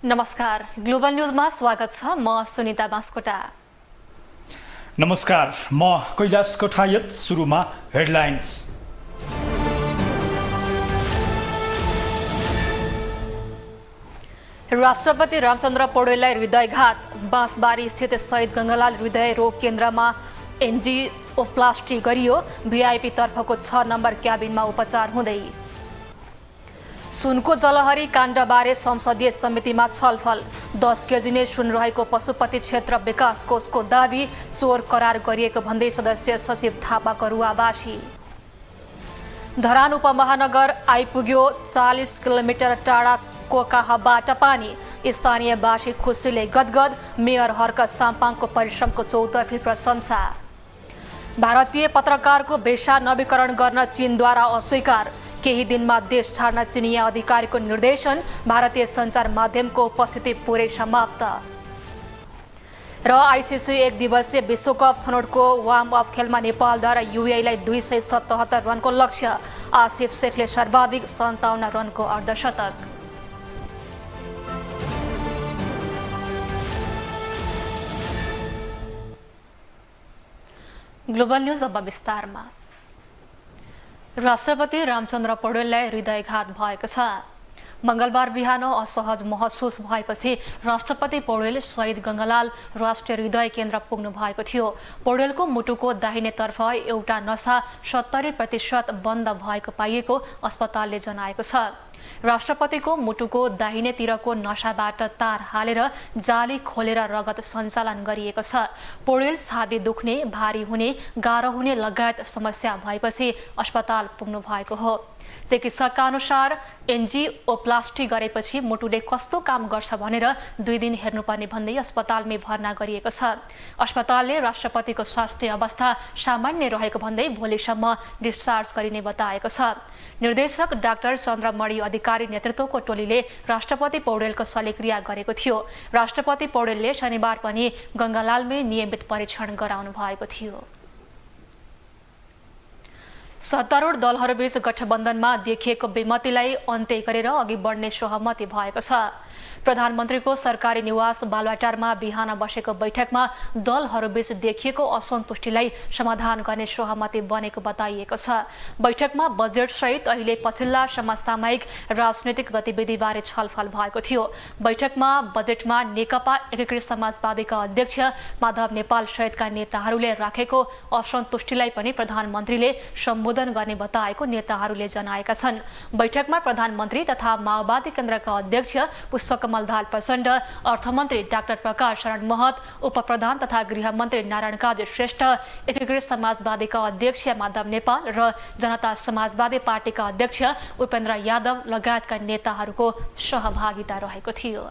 नमस्कार, ग्लोबल न्यूजमा स्वागत छ। म सुनिता बास्कोटा। नमस्कार, म कैलाश कोठायत। सुरुमा हेडलाइन्स। राष्ट्रपति रामचन्द्र पौडेललाई हृदयघात। बाँसबारी स्थित शहीद गङ्गालाल हृदय रोग केन्द्रमा एन्जियोप्लास्टी गरियो। भिआइपी तर्फको 6 नम्बर क्याबिनमा उपचार हुँदै। सुनको जलहरी काण्डबारे संसदीय समितिमा छलफल। 10 केजी नै सुन रहेको पशुपति क्षेत्र विकास कोषको दावी चोर करार गरिएको भन्दै सदस्य सचिव थापाको रुवाबासी। धरान उपमहानगर आइपुग्यो। 40 किलोमिटर टाढा कोकाहबाट पानी। स्थानीयवासी खुसीले गदगद। मेयर हर्क साम्पाङको परिश्रमको चौतर्फी प्रशंसा। भारतीय पत्रकारको भेषा नवीकरण गर्न चीनद्वारा अस्वीकार। केही दिनमा देश छाड्न चिनिया अधिकारीको निर्देशन। भारतीय सञ्चार माध्यमको उपस्थिति पुरै समाप्त। र आइसिसी 1 दिवसीय विश्वकप छनौटको वार्म अप खेलमा नेपालद्वारा युएईलाई 277 रनको लक्ष्य। आसिफ शेखले सर्वाधिक 57 रनको अर्धशतक। ग्लोबल न्यूज अब विस्तारमा। राष्ट्रपति रामचन्द्र पौडेललाई हृदयघात भएको छ। मंगलबार बिहान असहज महसुस भएपछि राष्ट्रपति पौडेल शहीद गङ्गालाल राष्ट्रिय हृदय केन्द्र पुग्नु भएको थियो। पौडेलको मुटुको दाहिनेतर्फ एउटा नसा 70% बन्द भएको पाइएको अस्पतालले जनाएको छ। राष्ट्रपतिको मुटुको दाहिनेतिरको नसाबाट तार हालेर जाली खोलेर रगत सञ्चालन गरिएको छ। पौडेल छाती दुख्ने, भारी हुने, गाह्रो हुने लगायत समस्या भएपछि अस्पताल पुग्नु भएको हो। चिकित्सकका अनुसार एन्जियोप्लास्टी गरेपछि मुटुले कस्तो काम गर्छ भनेर 2 दिन हेर्नुपर्ने भन्दै अस्पतालमै भर्ना गरिएको छ। अस्पतालले राष्ट्रपतिको स्वास्थ्य अवस्था सामान्य रहेको भन्दै भोलिसम्म डिस्चार्ज गरिने बताएको छ। निर्देशक डाक्टर चन्द्रमणि अधिकारी नेतृत्वको टोलीले राष्ट्रपति पौडेलको शल्यक्रिया गरेको थियो। राष्ट्रपति पौडेलले शनिबार पनि गङ्गालालमै नियमित परीक्षण गराउनु भएको थियो। सत्तारूढ दलहरूबीच गठबन्धनमा देखिएको बेमतिलाई अन्त्य गरेर अघि बढ्ने सहमति भएको छ। प्रधानमन्त्रीको सरकारी निवास बालुवाटारमा बिहान बसेको बैठकमा दलहरूबीच देखिएको असन्तुष्टिलाई समाधान गर्ने सहमति बनेको बताइएको छ। बैठकमा बजेटसहित अहिले पछिल्ला समसामयिक राजनैतिक गतिविधिबारे छलफल भएको थियो। बैठकमा बजेटमा नेकपा एकीकृत समाजवादीका अध्यक्ष माधव नेपाल सहितका नेताहरूले राखेको असन्तुष्टिलाई पनि प्रधानमन्त्रीले सम्बोधन गर्ने बताएको नेताहरूले जनाएका छन्। बैठकमा प्रधानमन्त्री तथा माओवादी केन्द्रका अध्यक्ष पुष्पकमल दाहाल प्रचण्ड, अर्थमन्त्री डाक्टर प्रकाश शरण महत, उपप्रधान तथा गृहमन्त्री नारायण काजी श्रेष्ठ, एकीकृत समाजवादीका अध्यक्ष माधव नेपाल र जनता समाजवादी पार्टीका अध्यक्ष उपेन्द्र यादव लगायतका नेताहरूको सहभागिता रहेको थियो।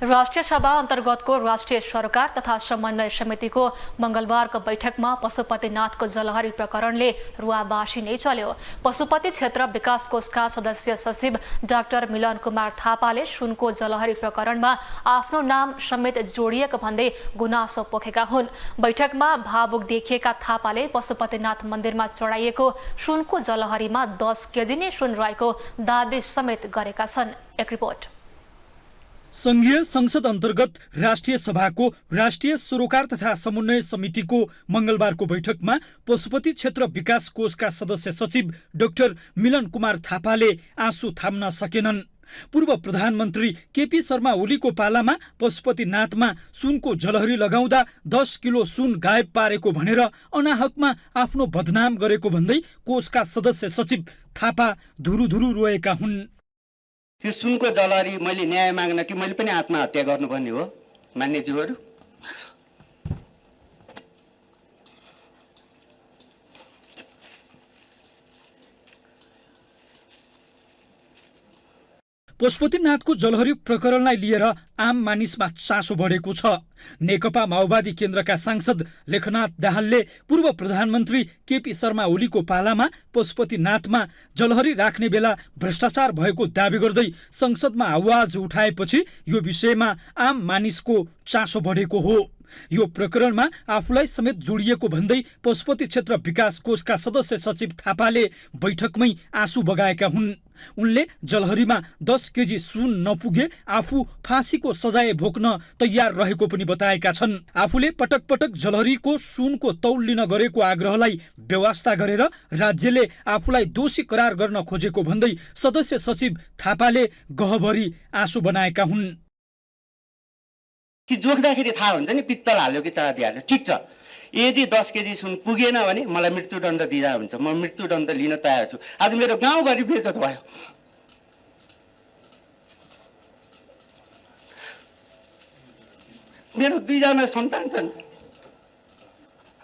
राष्ट्रिय सभा अन्तर्गतको राष्ट्रिय सरकार तथा समन्वय समितिको मंगलबारको बैठकमा पशुपतिनाथको जलहरी प्रकरणले रुवाबासी नै चल्यो। पशुपति क्षेत्र विकास कोषका सदस्य सचिव डाक्टर मिलन कुमार थापाले सुनको जलहरी प्रकरणमा आफ्नो नाम समेत जोडिएको भन्दै गुनासो पोखेका हुन्। बैठकमा भावुक देखिएका थापाले पशुपतिनाथ मन्दिरमा चढाइएको सुनको जलहरीमा 10 केजी नै सुन रहेको दावी समेत गरेका छन्। एक रिपोर्ट। संघीय संसद अन्तर्गत राष्ट्रिय सभाको राष्ट्रिय सरोकार तथा समन्वय समितिको मंगलबारको बैठकमा पशुपति क्षेत्र विकास कोषका सदस्य सचिव डाक्टर मिलन कुमार थापाले आँसु थाम्न सकेनन्। पूर्व प्रधानमन्त्री केपी शर्मा ओलीको पालामा पशुपतिनाथमा सुनको जलहरी लगाउँदा 10 किलो सुन गायब पारेको भनेर अनाहकमा आफ्नो बदनाम गरेको भन्दै कोषका सदस्य सचिव थापा धुरुधुरु रोएका हुन्। त्यो सुनको जलहरी मैले न्याय माग्न कि मैले पनि आत्महत्या गर्नुपर्ने हो? मान्यज्यूहरू, पशुपतिनाथको जलहरी प्रकरणलाई लिएर आम मानिसमा चासो बढेको छ। नेकपा माओवादी केन्द्रका सांसद लेखनाथ दाहालले पूर्व प्रधानमन्त्री केपी शर्मा ओलीको पालामा पशुपतिनाथमा जलहरी राख्ने बेला भ्रष्टाचार भएको दावी गर्दै संसदमा आवाज उठाएपछि यो विषयमा आम मानिसको चासो बढेको हो। यो प्रकरणमा आफूलाई समेत जोडिएको भन्दै पशुपति क्षेत्र विकास कोषका सदस्य सचिव थापाले बैठकमै आँसु बगाएका हुन्। उनले जलहरीमा 10 केजी सुन नपुगे आफू फाँसीको सजाय भोग्न तयार रहेको पनि बताएका छन्। आफूले पटक पटक जलहरीको सुनको तौल लिन गरेको आग्रहलाई बेवास्ता गरेर राज्यले आफूलाई दोषी करार गर्न खोजेको भन्दै सदस्य सचिव थापाले गहभरी आँसु बनाएका हुन्। कि जोख्दाखेरि थाहा हुन्छ नि पित्तल हाल्यो कि चाँदी हाल्यो, ठिक छ। यदि 10 केजी सुन पुगेन भने मलाई मृत्युदण्ड दिँदा हुन्छ, म मृत्युदण्ड लिन तयार छु। आज मेरो गाउँभरि बेइज्जत भयो। मेरो 2 जना सन्तान छन्।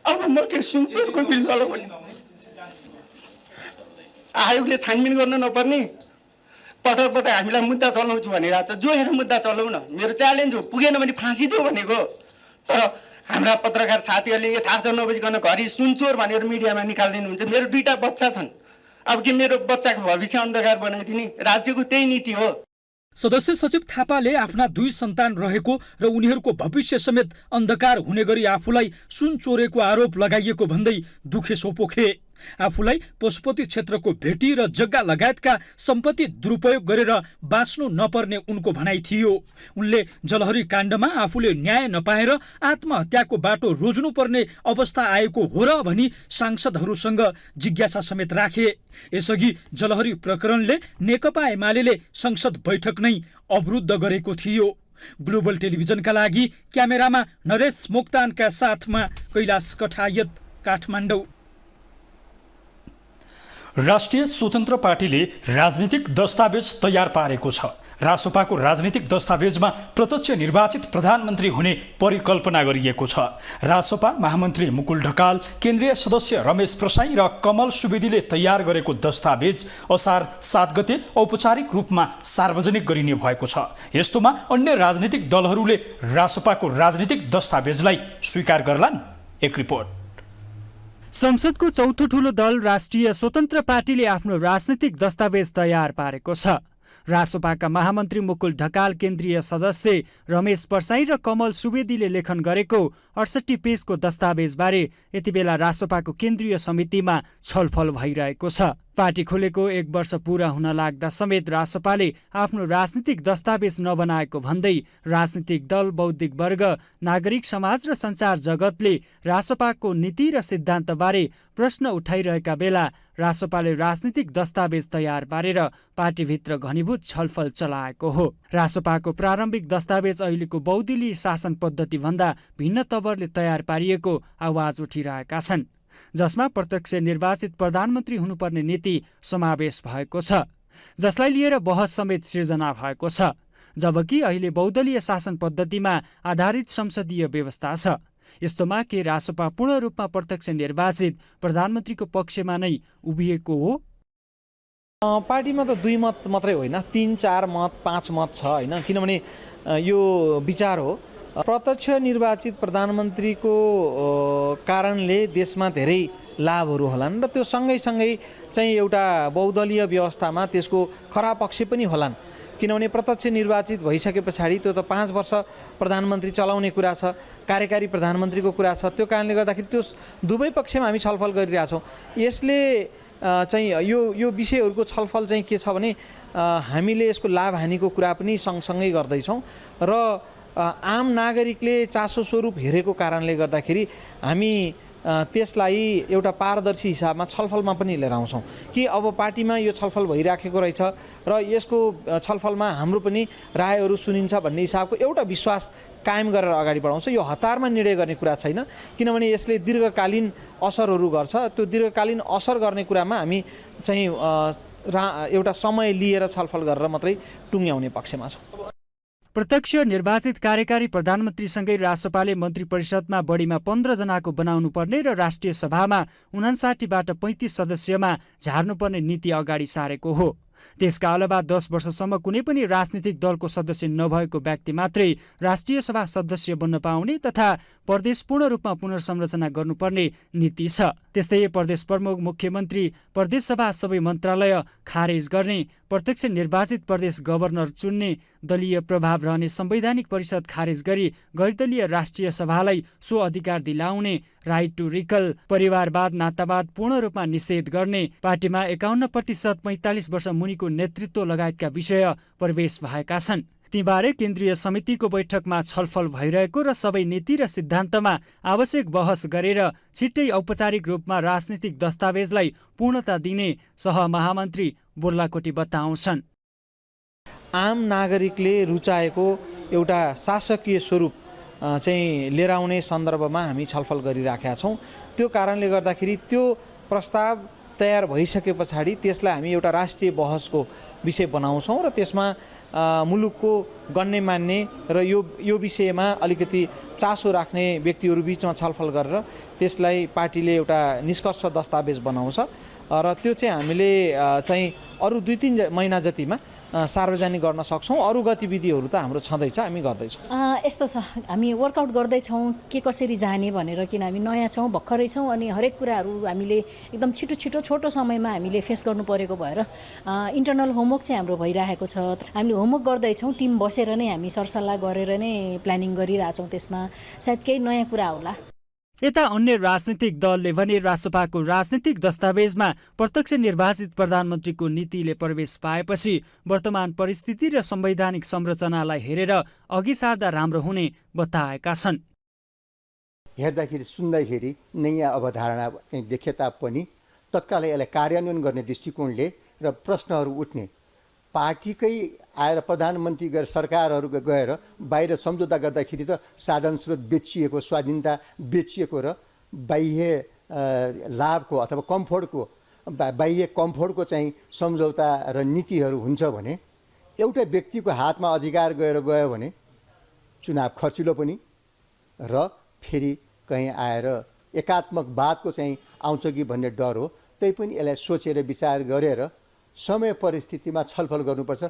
अब म के सुनचोरको बिल लगाउने? आयोगले छानबिन गर्न नपर्ने? पटक पटक हामीलाई मुद्दा चलाउँछु भनिरहेको छ, जोएर मुद्दा चलाउँ न। मेरो च्यालेन्ज हो, पुगेन भने फाँसी दियो भनेको। तर हाम्रा पत्रकार साथीहरूले यथार्थ नबुझिकन घरि सुनचोर भनेर मिडियामा निकालिदिनुहुन्छ। मेरो 2टा बच्चा छन्, अब कि मेरो बच्चाको भविष्य अन्धकार बनाइदिने? राज्यको त्यही नीति हो। सदस्य सचिव थापाले आफ्ना 2 सन्तान रहेको र उनीहरूको भविष्य समेत अन्धकार हुने गरी आफूलाई सुन चोरेको आरोप लगाइएको भन्दै दुखेसो पोखे। आफूलाई पशुपति क्षेत्रको भेटी र जग्गा लगायतका सम्पत्ति दुरुपयोग गरेर बाँच्नु नपर्ने उनको भनाइ थियो। उनले जलहरी काण्डमा आफूले न्याय नपाएर आत्महत्याको बाटो रोज्नुपर्ने अवस्था आएको हो र भनी सांसदहरूसँग जिज्ञासा समेत राखे। यसअघि जलहरी प्रकरणले नेकपा एमाले संसद बैठक नै अवरुद्ध गरेको थियो। ग्लोबल टेलिभिजनका लागि क्यामेरामा नरेश मोक्तानका साथमा कैलाश कठायत, काठमाडौँ। राष्ट्रिय स्वतन्त्र पार्टीले राजनीतिक दस्तावेज तयार पारेको छ। रासोपाको राजनीतिक दस्तावेजमा प्रत्यक्ष निर्वाचित प्रधानमन्त्री हुने परिकल्पना गरिएको छ। रासोपा महामन्त्री मुकुल ढकाल, केन्द्रीय सदस्य रमेश प्रसाई र कमल सुवेदीले तयार गरेको दस्तावेज असार 7 गते औपचारिक रूपमा सार्वजनिक गरिने भएको छ। यस्तोमा अन्य राजनीतिक दलहरूले रासोपाको राजनीतिक दस्तावेजलाई स्वीकार गर्लान्। एक रिपोर्ट। संसदको चौथो ठूलो दल राष्ट्रिय स्वतन्त्र पार्टीले आफ्नो राजनीतिक दस्तावेज तयार पारेको छ। रासोपाका महामन्त्री मुकुल ढकाल, केन्द्रीय सदस्य रमेश परसाई र कमल सुवेदीले लेखन गरेको 68 पेजको दस्तावेजबारे यति बेला रासोपाको केन्द्रीय समितिमा छलफल भइरहेको छ। पार्टी खोलेको 1 वर्ष पूरा हुन लाग्दा समेत रासोपाले आफ्नो राजनीतिक दस्तावेज नबनाएको भन्दै राजनीतिक दल, बौद्धिक वर्ग, नागरिक समाज र सञ्चार जगतले रासोपाको नीति र सिद्धान्तबारे प्रश्न उठाइरहेका बेला रासोपाले राजनीतिक दस्तावेज तयार पारेर पार्टीभित्र घनीभूत छलफल चलाएको हो। रासोपाको प्रारम्भिक दस्तावेज अहिलेको बहुदलीय शासन पद्धति भन्दा भिन्न तवरले तयार पारिएको आवाज उठिरहेका छन्, जसमा प्रत्यक्ष निर्वाचित प्रधानमन्त्री हुनुपर्ने नीति समावेश भएको छ, जसलाई लिएर बहस समेत सिर्जना भएको छ। जबकि अहिले बहुदलीय शासन पद्धतिमा आधारित संसदीय व्यवस्था छ। यस्तोमा के रासोपा पूर्ण रूपमा प्रत्यक्ष निर्वाचित प्रधानमन्त्रीको पक्षमा नै उभिएको हो? पार्टीमा त 2 मत मात्रै होइन, 3, 4 मत, 5 मत छ होइन। किनभने यो विचार हो, प्रत्यक्ष निर्वाचित प्रधानमन्त्रीको कारणले देशमा धेरै लाभहरू होलान् र त्यो सँगै चाहिँ एउटा बहुदलीय व्यवस्थामा त्यसको खराब पक्ष पनि होलान्। किनभने प्रत्यक्ष निर्वाचित भइसके पछाडि त्यो त 5 वर्ष प्रधानमन्त्री चलाउने कुरा छ, कार्यकारी प्रधानमन्त्रीको कुरा छ। त्यो कारणले गर्दाखेरि त्यो दुवै पक्षमा हामी छलफल गरिरहेछौँ। यसले चाहिँ यो विषयहरूको छलफल चाहिँ के छ भने हामीले यसको लाभ हानिको कुरा पनि सँगसँगै गर्दैछौँ र आम नागरिकले चासो स्वरूप हेरेको कारणले गर्दाखेरि हामी त्यसलाई एउटा पारदर्शी हिसाबमा छलफलमा पनि लिएर आउँछौँ कि अब पार्टीमा यो छलफल भइराखेको रहेछ र यसको छलफलमा हाम्रो पनि रायहरू सुनिन्छ भन्ने हिसाबको एउटा विश्वास कायम गरेर अगाडि बढाउँछ। यो हतारमा निर्णय गर्ने कुरा छैन, किनभने यसले दीर्घकालीन असरहरू गर्छ। त्यो दीर्घकालीन असर गर्ने कुरामा हामी चाहिँ एउटा समय लिएर छलफल गरेर मात्रै टुङ्ग्याउने पक्षमा छौँ। प्रत्यक्ष निर्वाचित कार्यकारी प्रधानमन्त्रीसँगै रासोपाले मन्त्री परिषदमा बढीमा 15 जनाको बनाउनु पर्ने र राष्ट्रिय सभामा 59बाट 35 सदस्यमा झार्नुपर्ने नीति अगाडि सारेको हो। त्यसका अलावा 10 वर्षसम्म कुनै पनि राजनीतिक दलको सदस्य नभएको व्यक्ति मात्रै राष्ट्रिय सभा सदस्य बन्न पाउने तथा प्रदेश पूर्ण रूपमा पुनर्संरचना गर्नुपर्ने नीति छ। त्यस्तै प्रदेश प्रमुख, मुख्यमन्त्री, प्रदेश सभा सबै मन्त्रालय खारेज गर्ने प्रत्यक्ष निर्वाचित प्रदेश गभर्नर चुन्ने दलीय प्रभाव रहने संवैधानिक परिषद खारेज गरी गैरदलीय राष्ट्रिय सभालाई सो अधिकार दिलाउने, राइट टु रिकल, परिवारवाद नातावाद पूर्ण रूपमा निषेध गर्ने, पार्टीमा 51% 45 वर्ष मुनिको नेतृत्व लगायतका विषय प्रवेश भएका छन्। तीबारे केन्द्रीय समितिको बैठकमा छलफल भइरहेको र सबै नीति र सिद्धान्तमा आवश्यक बहस गरेर छिट्टै औपचारिक रूपमा राजनीतिक दस्तावेजलाई पूर्णता दिने सहमहामन्त्री बुर्लाकोटी बताउँछन्। आम नागरिकले रुचाएको एउटा शासकीय स्वरूप चाहिँ लिएर आउने सन्दर्भमा हामी छलफल गरिराखेका छौँ। त्यो कारणले गर्दाखेरि त्यो प्रस्ताव तयार भइसके पछाडि त्यसलाई हामी एउटा राष्ट्रिय बहसको विषय बनाउँछौँ र त्यसमा मुलुकको गण्यमान्य र यो विषयमा अलिकति चासो राख्ने व्यक्तिहरू बिचमा छलफल गरेर त्यसलाई पार्टीले एउटा निष्कर्ष दस्तावेज बनाउँछ र त्यो चाहिँ हामीले चाहिँ अरू 2-3 महिना जतिमा सार्वजनिक गर्न सक्छौँ। अरू गतिविधिहरू त हाम्रो छँदैछ, हामी गर्दैछौँ। यस्तो छ, हामी वर्कआउट गर्दैछौँ के कसरी जाने भनेर, किन हामी नयाँ छौँ, भर्खरै छौँ अनि हरेक कुराहरू हामीले एकदम छिटो छोटो समयमा हामीले फेस गर्नु परेको भएर इन्टरनल होमवर्क चाहिँ हाम्रो भइरहेको छ। हामीले होमवर्क गर्दैछौँ, टिम बसेर नै हामी सरसल्लाह गरेर नै प्लानिङ गरिरहेछौँ। त्यसमा सायद केही नयाँ कुरा होला। यता अन्य राजनीतिक दलले भने रासपाको राजनीतिक दस्तावेजमा प्रत्यक्ष निर्वाचित प्रधानमन्त्रीको नीतिले प्रवेश पाएपछि वर्तमान परिस्थिति र संवैधानिक संरचनालाई हेरेर अघि सार्दा राम्रो हुने बताएका छन्। हेर्दाखेरि सुन्दाखेरि नयाँ अवधारणा चाहिँ देखे तापनि तत्कालै यसलाई कार्यान्वयन गर्ने दृष्टिकोणले र प्रश्नहरू उठ्ने, पार्टीकै आएर प्रधानमन्त्री गएर सरकारहरू गएर बाहिर सम्झौता गर्दाखेरि त साधन स्रोत बेचिएको, स्वाधीनता बेचिएको र बाह्य लाभको अथवा कम्फोर्टको बाह्य कम्फोर्टको चाहिँ सम्झौता र नीतिहरू हुन्छ भने एउटा व्यक्तिको हातमा अधिकार गयो भने चुनाव खर्चिलो पनि र फेरि कहीँ आएर एकात्मकवादको चाहिँ आउँछ कि भन्ने डर हो। त्यही पनि यसलाई सोचेर विचार गरेर समय परिस्थितिमा छलफल गर्नुपर्छ।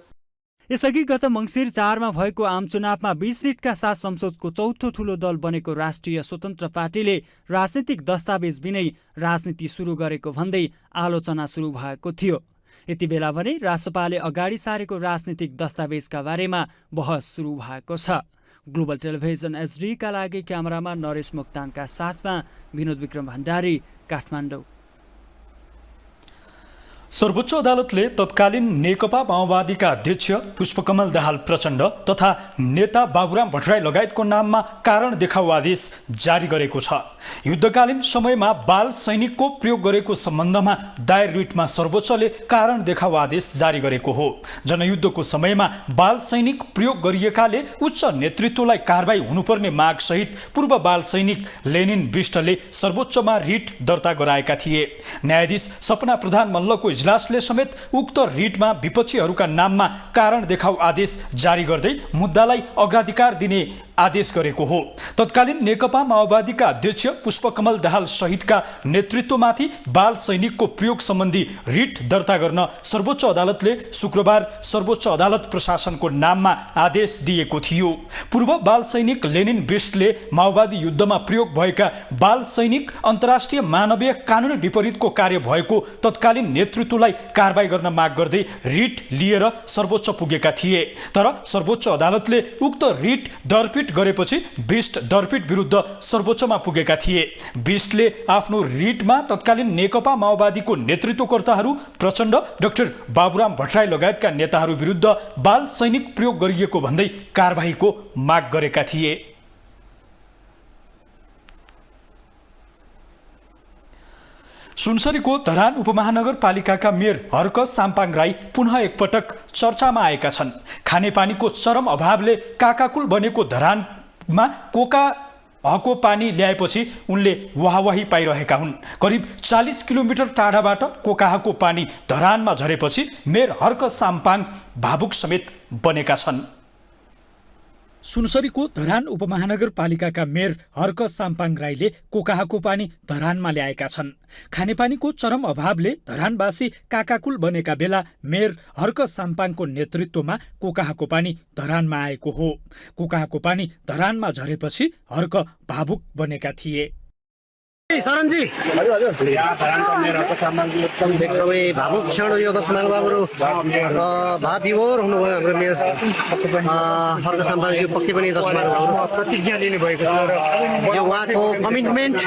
यसअघि गत मङ्सिर 4मा भएको आम चुनावमा 20 सिटका साथ संसदको चौथो ठूलो दल बनेको राष्ट्रिय स्वतन्त्र पार्टीले राजनीतिक दस्तावेज बिनै राजनीति सुरु गरेको भन्दै आलोचना सुरु भएको थियो। यति बेला भने रासपाले अगाडि सारेको राजनीतिक दस्तावेजका बारेमा बहस सुरु भएको छ। ग्लोबल टेलिभिजन एचडीका लागि क्यामेरामा नरेश मोक्तानका साथमा विनोद विक्रम भण्डारी, काठमाडौँ। सर्वोच्च अदालतले तत्कालीन नेकपा माओवादीका अध्यक्ष पुष्पकमल दाहाल प्रचण्ड तथा नेता बाबुराम भट्टराई लगायतको नाममा कारण देखाउ आदेश जारी गरेको छ। युद्धकालीन समयमा बाल सैनिकको प्रयोग गरेको सम्बन्धमा दायर रिटमा सर्वोच्चले कारण देखाउ आदेश जारी गरेको हो। जनयुद्धको समयमा बाल सैनिक प्रयोग गरिएकाले उच्च नेतृत्वलाई कारबाही हुनुपर्ने माग सहित पूर्व बाल सैनिक लेनिन बिष्टले सर्वोच्चमा रिट दर्ता गराएका थिए। न्यायाधीश सपना प्रधान मल्लको इजलासले समेत उक्त रिटमा विपक्षीहरूका नाममा कारण देखाउ आदेश जारी गर्दै मुद्दालाई अग्राधिकार दिने आदेश गरेको हो। तत्कालीन नेकपा माओवादीका अध्यक्ष पुष्पकमल दाहाल सहितका नेतृत्वमाथि बाल सैनिकको प्रयोग सम्बन्धी रिट दर्ता गर्न सर्वोच्च अदालतले शुक्रबार सर्वोच्च अदालत प्रशासनको नाममा आदेश दिएको थियो। पूर्व बाल सैनिक लेनिन बिष्टले माओवादी युद्धमा प्रयोग भएका बाल सैनिक अन्तर्राष्ट्रिय मानवीय कानुन विपरीतको कार्य भएको तत्कालीन नेतृत्वलाई कारबाही गर्न माग गर्दै रिट लिएर सर्वोच्च पुगेका थिए। तर सर्वोच्च अदालतले उक्त रिट दरपिट गरेपछि बिष्ट दरपिट विरुद्ध सर्वोच्चमा पुगेका थिए। बिष्टले आफ्नो रिटमा तत्कालीन नेकपा माओवादीको नेतृत्वकर्ताहरू प्रचण्ड, डाक्टर बाबुराम भट्टराई लगायतका नेताहरू विरुद्ध बाल सैनिक प्रयोग गरिएको भन्दै कारबाहीको माग गरेका थिए। सुनसरीको धरान उपमहानगरपालिकाका मेयर हर्क साम्पाङ राई पुनः एकपटक चर्चामा आएका छन्। खानेपानीको चरम अभावले काकाकुल बनेको धरानमा कोकाहको पानी ल्याएपछि उनले वाहवाही पाइरहेका हुन्। करिब 40 किलोमिटर टाढाबाट कोकाहको पानी धरानमा झरेपछि मेयर हर्क साम्पाङ भावुक समेत बनेका छन्। सुनसरीको धरान उपमहानगरपालिकाका मेयर हर्क साम्पाङ राईले कोकाहाको पानी धरानमा ल्याएका छन्। खानेपानीको चरम अभावले धरानवासी काकाकुल बनेका बेला मेयर हर्क साम्पाङको नेतृत्वमा कोकाहाको पानी धरानमा आएको हो। कोकाहाको पानी धरानमा झरेपछि हर्क भावुक बनेका थिए। शरणजी एकदमै भावुक क्षण यो दशमानबाबुहरू भावविभोर हुनुभयो हाम्रो मेयर हर्क साम्पाङज्यू पक्कै पनि दशमानबाबुहरू प्रतिज्ञा लिनुभएको छ र यो उहाँको कमिटमेन्ट।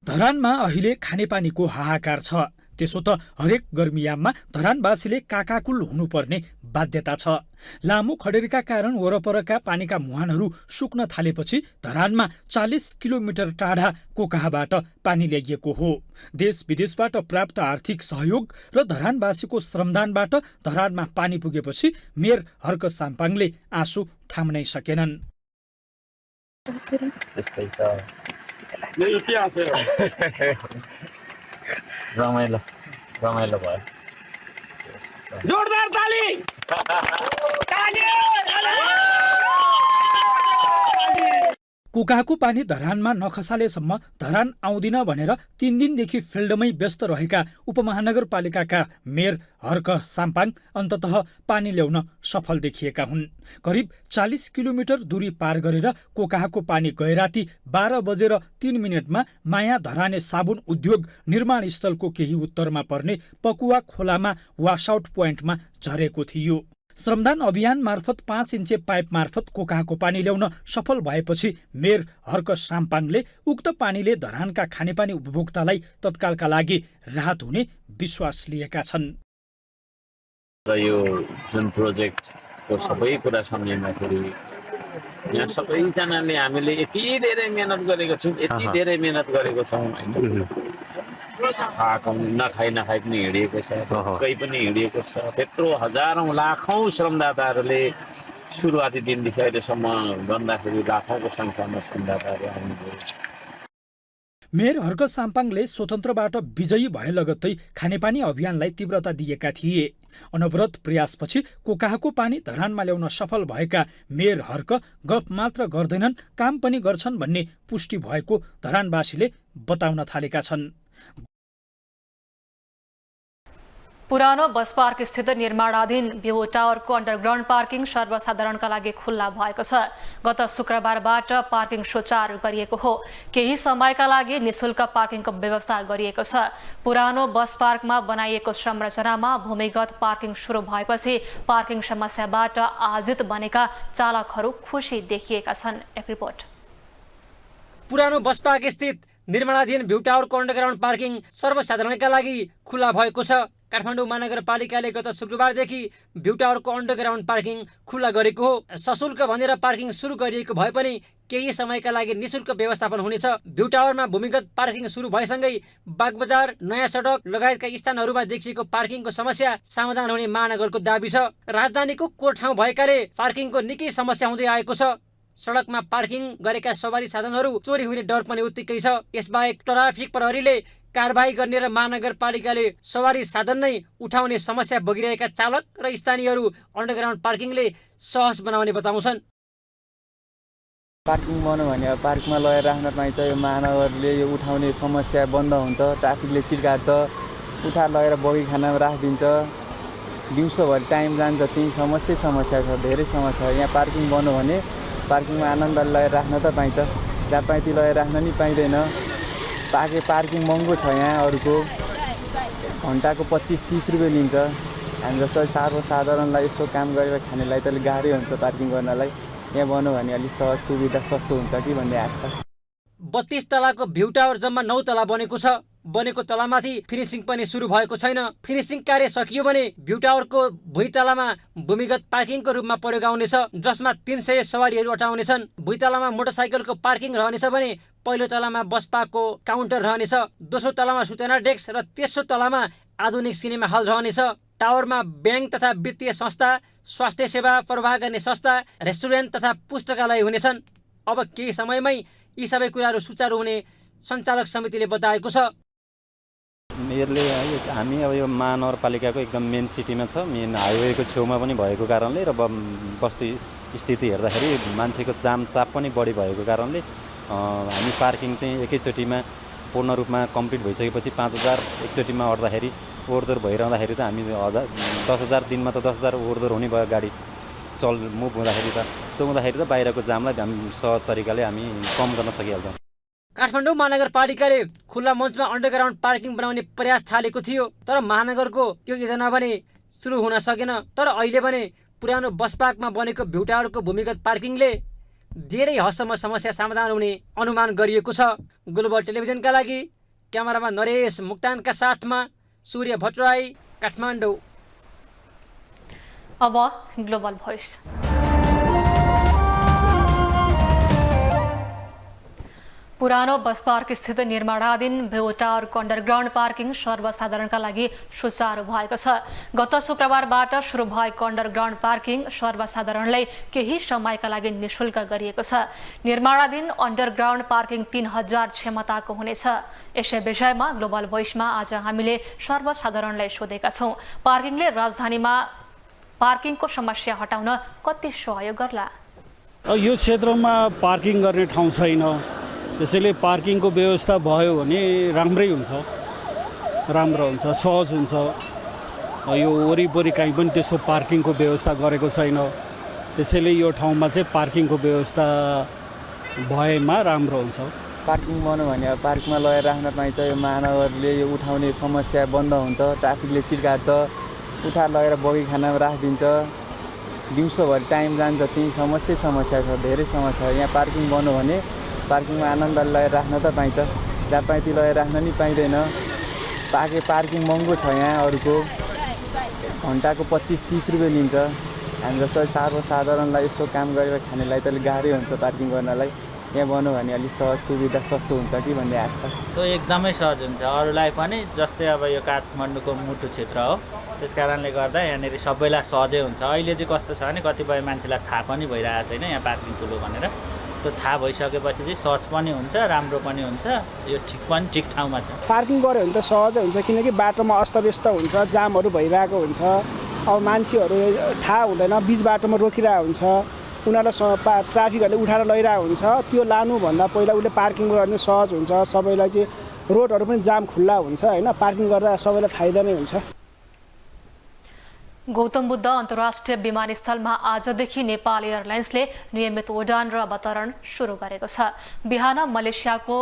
धरानमा अहिले खानेपानीको हाहाकार छ, त्यसो त हरेक गर्मीयाममा धरानवासीले काकाकुल हुनुपर्ने बाध्यता छ। लामो खडेरीका कारण वरपरका पानीका मुहानहरू सुक्न थालेपछि धरानमा 40 किलोमिटर टाढा कोकाहाबाट पानी ल्याइएको हो। देश विदेशबाट प्राप्त आर्थिक सहयोग र धरानवासीको श्रमदानबाट धरानमा पानी पुगेपछि मेयर हर्क साम्पाङले आँसु थाम्नै सकेनन्। रमाइलो भयो। जोरदार ताली। कोकाको पानी धरानमा नखसालेसम्म धरान आउँदिन भनेर 3 दिनदेखि फिल्डमै व्यस्त रहेका उपमहानगरपालिकाका मेयर हर्क साम्पाङ अन्ततः पानी ल्याउन सफल देखिएका हुन्। करिब 40 किलोमिटर दूरी पार गरेर कोकाको पानी गएराती 12 बजेर 3 मिनटमा माया धराने साबुन उद्योग निर्माण स्थलको केही उत्तरमा पर्ने पकुवा खोलामा वासआउट पोइन्टमा झरेको थियो। श्रमदान अभियान मार्फत 5 इन्चे पाइप मार्फत कोकाको पानी ल्याउन सफल भएपछि मेयर हर्क साम्पाङले उक्त पानीले धरानका खानेपानी उपभोक्तालाई तत्कालका लागि राहत हुने विश्वास लिएका छन्। यो जुन प्रोजेक्टको सबै कुरा सम्झिँदाखेरि यहाँ सबैजनाले हामीले यति धेरै मेहनत गरेको छौँ होइन। नखाइ पनि हिँडिएको छ, भोकै पनि हिँडिएको छ। त्यत्रो हजारौँ लाखौँ श्रमदाताहरूले सुरुवाती दिनदेखि अहिलेसम्म गर्दाखेरि लाखौँको सङ्ख्यामा श्रमदाताहरू आउनुभयो। मेयर हर्क साम्पाङले स्वतन्त्रबाट विजयी भए लगत्तै खानेपानी अभियानलाई तीव्रता दिएका थिए। अनवरत प्रयासपछि कोकाको पानी धरानमा ल्याउन सफल भएका मेयर हर्क गफ मात्र गर्दैनन्, काम पनि गर्छन् भन्ने पुष्टि भएको धरानवासीले बताउन थालेका छन्। पुरानो बस पार्क स्थित निर्माणाधीन भ्यू टावरको अन्डरग्राउन्ड पार्किङ सर्वसाधारणका लागि खुल्ला भएको छ। गत शुक्रबारबाट पार्किङ सुचारू गरिएको हो। केही समयका लागि निशुल्क पार्किङको व्यवस्था गरिएको छ। पुरानो बस पार्कमा बनाइएको संरचनामा भूमिगत पार्किङ सुरु भएपछि पार्किङ समस्याबाट आजित बनेका चालकहरू खुसी देखिएका छन्। एक रिपोर्ट। पुरानो बस पार्क स्थित निर्माणाधीन भ्यू टावरको अन्डरग्राउन्ड पार्किङ सर्वसाधारणका लागि खुल्ला भएको छ। काठमाडौँ महानगरपालिकाले गत शुक्रबारदेखि भ्यू टावरको अन्डरग्राउन्ड पार्किङ खुल्ला गरेको हो। सशुल्क भनेर पार्किङ सुरु गरिएको भए पनि केही समयका लागि निशुल्क व्यवस्थापन हुनेछ। भ्यू टावरमा भूमिगत पार्किङ सुरु भएसँगै बागबजार, नयाँ सडक लगायतका स्थानहरूमा देखिएको पार्किङको समस्या समाधान हुने महानगरको दाबी छ। राजधानीको कोर ठाउँ भएकाले पार्किङको निकै समस्या हुँदै आएको छ। सडकमा पार्किङ गरेका सवारी साधनहरू चोरी हुने डर पनि उत्तिकै छ। यसबाहेक ट्राफिक प्रहरीले कारबाही गर्ने र महानगरपालिकाले सवारी साधन नै उठाउने समस्या भोगिरहेका चालक र स्थानीयहरू अन्डरग्राउन्ड पार्किङले सहज बनाउने बताउँछन्। पार्किङ बनायो भने अब पार्कमा लगेर राख्न पाइन्छ। यो महानगरले यो उठाउने समस्या बन्द हुन्छ। ट्राफिकले चिर्काट्छ, उठाएर लगेर बगैखानामा राखिदिन्छ। दिउँसोभरि टाइम जान्छ, त्यही समस्या छ, धेरै समस्या छ। यहाँ पार्किङ बनायो भने पार्किङमा आनन्दले लगेर राख्न त पाइन्छ, जहाँ पाइँ त्यही लगेर राख्न नि पाइँदैन। पार्किङ महँगो छ यहाँ, अरूको घन्टाको 25-30 रुपियाँ लिन्छ। हामी जस्तो सर्वसाधारणलाई यस्तो काम गरेर खानेलाई त अलिक गाह्रै हुन्छ पार्किङ गर्नलाई। यहाँ बनायो भने अलिक सहज सुविधा सस्तो हुन्छ कि भन्ने आश छ। 32 तलाको भ्यू टावर जम्मा 9 तला बनेको छ। बनेको तलामाथि फिनिसिङ पनि सुरु भएको छैन। फिनिसिङ कार्य सकियो भने भ्यू टावरको भुइँतलामा भूमिगत पार्किङको रूपमा प्रयोग आउनेछ, जसमा 300 सवारीहरू अटाउनेछन्। भुइँतलामा मोटरसाइकलको पार्किङ रहनेछ भने पहिलो तलामा बस पार्कको काउन्टर रहनेछ। दोस्रो तलामा सूचना डेस्क र तेस्रो तलामा आधुनिक सिनेमा हल रहनेछ। टावरमा ब्याङ्क तथा वित्तीय संस्था, स्वास्थ्य सेवा प्रवाह गर्ने संस्था, रेस्टुरेन्ट तथा पुस्तकालय हुनेछन्। अब केही समयमै यी सबै कुराहरू सुचारू हुने सञ्चालक समितिले बताएको छ। मेयरले हामी अब यो महानगरपालिकाको एकदम मेन सिटीमा छ, मेन हाइवेको छेउमा पनि भएको कारणले र वस्तु स्थिति हेर्दाखेरि मान्छेको चामचाप पनि बढी भएको कारणले हामी पार्किङ चाहिँ एकैचोटिमा पूर्ण रूपमा कम्प्लिट भइसकेपछि 5000 एकचोटिमा अड्दाखेरि ओहोरदोहोर भइरहँदाखेरि त हामी 10,000 दिनमा त 10,000 ओहोरदोहोर हुने भयो गाडी मुभ हुँदाखेरि त। त्यो हुँदाखेरि त बाहिरको जामलाई हामी सहज तरिकाले हामी कम गर्न सकिहाल्छौँ। काठमाडौँ महानगरपालिकाले खुल्ला मञ्चमा अन्डरग्राउन्ड पार्किङ बनाउने प्रयास थालेको थियो, तर महानगरको त्यो योजना भने सुरु हुन सकेन। तर अहिले भने पुरानो बस पार्कमा बनेको भ्यू-टावरको भूमिगत पार्किङले धेरै हदसम्म समस्या समाधान हुने अनुमान गरिएको छ। ग्लोबल टेलिभिजनका लागि क्यामेरामा नरेश मुक्तानका साथमा सूर्य भट्टराई, काठमाडौँ। अब ग्लोबल भोइस। पुरानो बस पार्क स्थित निर्माणाधीन भ्यू टावरको अन्डरग्राउन्ड पार्किङ सर्वसाधारणका लागि सुचारू भएको छ। गत शुक्रबारबाट सुरु भएको अन्डरग्राउन्ड पार्किङ सर्वसाधारणलाई केही समयका लागि निःशुल्क गरिएको छ। निर्माणाधीन अन्डरग्राउन्ड पार्किङ 3000 क्षमताको हुनेछ। यसै विषयमा ग्लोबल भोइसमा आज हामीले सर्वसाधारणलाई सोधेका छौँ, पार्किङले राजधानीमा पार्किङको समस्या हटाउन कति सहयोग गर्ला? यो क्षेत्रमा पार्किङ गर्ने ठाउँ छैन, त्यसैले पार्किङको व्यवस्था भयो भने राम्रो हुन्छ, सहज हुन्छ। यो वरिपरि कहीँ पनि त्यस्तो पार्किङको व्यवस्था गरेको छैन, त्यसैले यो ठाउँमा चाहिँ पार्किङको व्यवस्था भएमा राम्रो हुन्छ। पार्किङ बनायो भने अब पार्कमा लगेर राख्न पाइन्छ। यो महानगरले यो उठाउने समस्या बन्द हुन्छ, ट्राफिकले चिर्काट्छ, उठाएर लगेर बगैखानामा राखिदिन्छ, दिउँसोभरि टाइम जान्छ, त्यही समस्या छ, धेरै समस्या छ। यहाँ पार्किङ बनायो भने पार्किङमा आनन्दले लगेर राख्न त पाइन्छ, जहाँ पाइ त्यही लगेर राख्न नि पाइँदैन। पार्किङ महँगो छ यहाँ, अरूको घन्टाको 25-30 रुपियाँ लिन्छ। हामी जस्तो सर्वसाधारणलाई यस्तो काम गरेर खानेलाई त अलिक गाह्रै हुन्छ पार्किङ गर्नलाई। यहाँ बनायो भने अलिक सहज सुविधा सस्तो हुन्छ कि भन्ने आश छ। त्यो एकदमै सहज हुन्छ अरूलाई पनि। जस्तै अब यो काठमाडौँको मुटु क्षेत्र हो, त्यस कारणले गर्दा यहाँनिर सबैलाई सहजै हुन्छ। अहिले चाहिँ कस्तो छ भने कतिपय मान्छेलाई थाहा पनि भइरहेको छैन यहाँ पार्किङ ठुलो भनेर। त्यो थाहा भइसकेपछि चाहिँ सहज पनि हुन्छ, राम्रो पनि हुन्छ, यो ठिक ठाउँमा छ। पार्किङ गऱ्यो भने त सहजै हुन्छ, किनकि बाटोमा अस्तव्यस्त हुन्छ, जामहरू भइरहेको हुन्छ। अब मान्छेहरू थाहा हुँदैन, बिच बाटोमा रोकिरहेको हुन्छ, उनीहरूलाई ट्राफिकहरूले उठाएर लैरहेको हुन्छ। त्यो लानुभन्दा पहिला उसले पार्किङ गर्ने सहज हुन्छ। सबैलाई चाहिँ रोडहरू पनि जाम खुल्ला हुन्छ होइन, पार्किङ गर्दा सबैलाई फाइदा नै हुन्छ। गौतम बुद्ध अन्तर्राष्ट्रिय विमानस्थलमा आजदेखि नेपाल एयरलाइन्सले नियमित उडान र अवतरण सुरु गरेको छ। बिहान मलेसियाको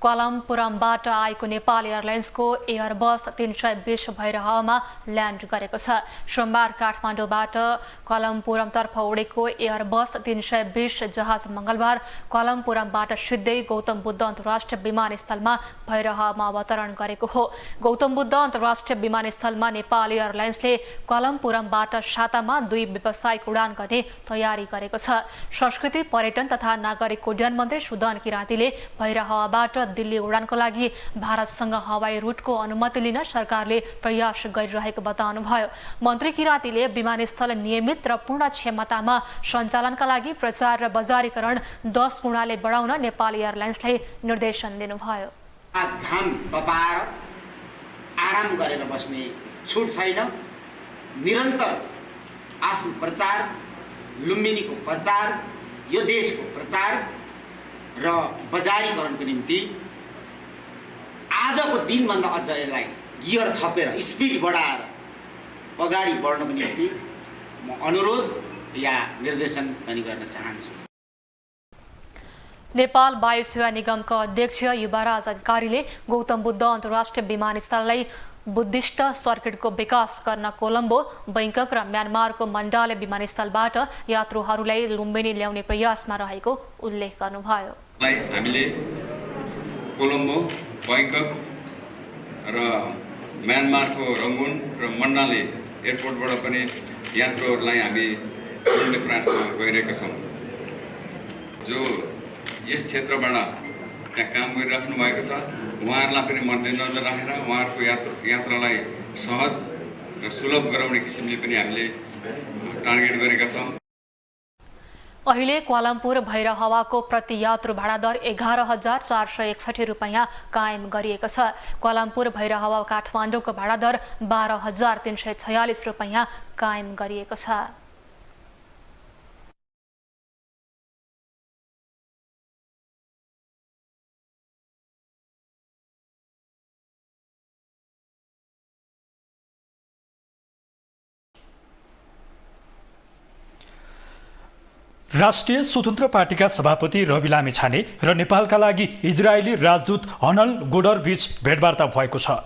क्वालालम्पुरमबाट आएको नेपाल एयरलाइन्सको एयरबस 320 भैरहवामा ल्यान्ड गरेको छ। सोमबार काठमाडौँबाट क्वालालम्पुरमतर्फ उडेको एयरबस 320 जहाज मङ्गलबार क्वालालम्पुरमबाट सिधै गौतम बुद्ध अन्तर्राष्ट्रिय विमानस्थलमा भैरहवामा अवतरण गरेको हो। गौतम बुद्ध अन्तर्राष्ट्रिय विमानस्थलमा नेपाल एयरलाइन्सले क्वालालम्पुरमबाट सातामा 2 व्यावसायिक उडान गर्ने तयारी गरेको छ। संस्कृति, पर्यटन तथा नागरिक उड्डयन मन्त्री सुदन किराँतीले भैरहवाबाट दिल्ली उडानको लागि भारतसँग हवाई रुटको अनुमति लिन सरकारले प्रयास गरिरहेको बताउनुभयो। मन्त्री किराँतीले विमानस्थल नियमित र पूर्ण क्षमतामा सञ्चालनका लागि प्रचार र बजारीकरण 10 गुणाले बढाउन नेपाल एयरलाइन्सलाई निर्देशन दिनुभयो। आज घाम तताएर आराम गरेर बस्ने छुट छैन। निरन्तर आफ्नो प्रचार, लुम्बिनीको प्रचार, यो देशको प्रचार र बजारीकरणको निम्ति आजको दिनभन्दा अझ यसलाई गियर थपेर स्पिड बढाएर अगाडि बढ्नको निम्ति म अनुरोध या निर्देशन पनि गर्न चाहन्छु। नेपाल वायु सेवा निगमका अध्यक्ष युवराज अधिकारीले गौतम बुद्ध अन्तर्राष्ट्रिय विमानस्थललाई बुद्धिस्ट सर्किटको विकास गर्न कोलम्बो, बैंकक र म्यानमारको मण्डाले विमानस्थलबाट यात्रुहरूलाई लुम्बिनी ल्याउने प्रयासमा रहेको उल्लेख गर्नुभयो। हामीले कोलम्बो, बैंकक र म्यानमारको रङ्गुन र मण्डाले एयरपोर्टबाट पनि यात्रुहरूलाई हामी ल्याउने प्रयासमा गइरहेका छौँ। जो यस क्षेत्रबाट त्यहाँ काम गरिराख्नु भएको छ, उहाँहरूलाई पनि मध्यनजर राखेर उहाँहरूको यात्रालाई सहज र सुलभ गराउने किसिमले पनि हामीले टार्गेट गरेका छौँ। अहिले क्वालालम्पुर भैरहवाको प्रति यात्रु भाडा दर 11,461 रुपैयाँ कायम गरिएको छ। क्वालालम्पुर भैरहवा काठमाडौँको भाडा दर 12,346 रुपैयाँ कायम गरिएको छ। राष्ट्रिय स्वतन्त्र पार्टीका सभापति रवि लामिछाने र नेपालका लागि इजरायली राजदूत हनल गोडर बीच भेटवार्ता भएको छ।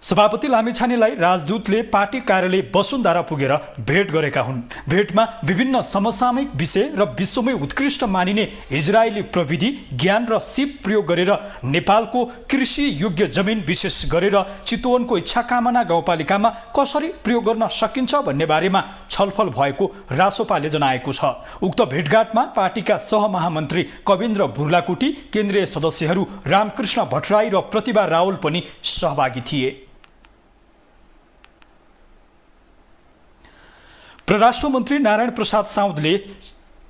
सभापति लामिछानेलाई राजदूतले पार्टी कार्यालय वसुन्धरा पुगेर भेट गरेका हुन्। भेटमा विभिन्न समसामयिक विषय र विश्वमै उत्कृष्ट मानिने इजरायली प्रविधि, ज्ञान र सिप प्रयोग गरेर नेपालको कृषि योग्य जमिन विशेष गरेर चितवनको इच्छाकामना गाउँपालिकामा कसरी प्रयोग गर्न सकिन्छ भन्ने बारेमा छलफल भएको रासोपाले जनाएको छ। उक्त भेटघाटमा पार्टीका सहमहामन्त्री कविन्द्र बुर्लाकुटी, केन्द्रीय सदस्यहरू रामकृष्ण भट्टराई र प्रतिभा रावल पनि सहभागी थिए। परराष्ट्र मन्त्री नारायण प्रसाद साउदले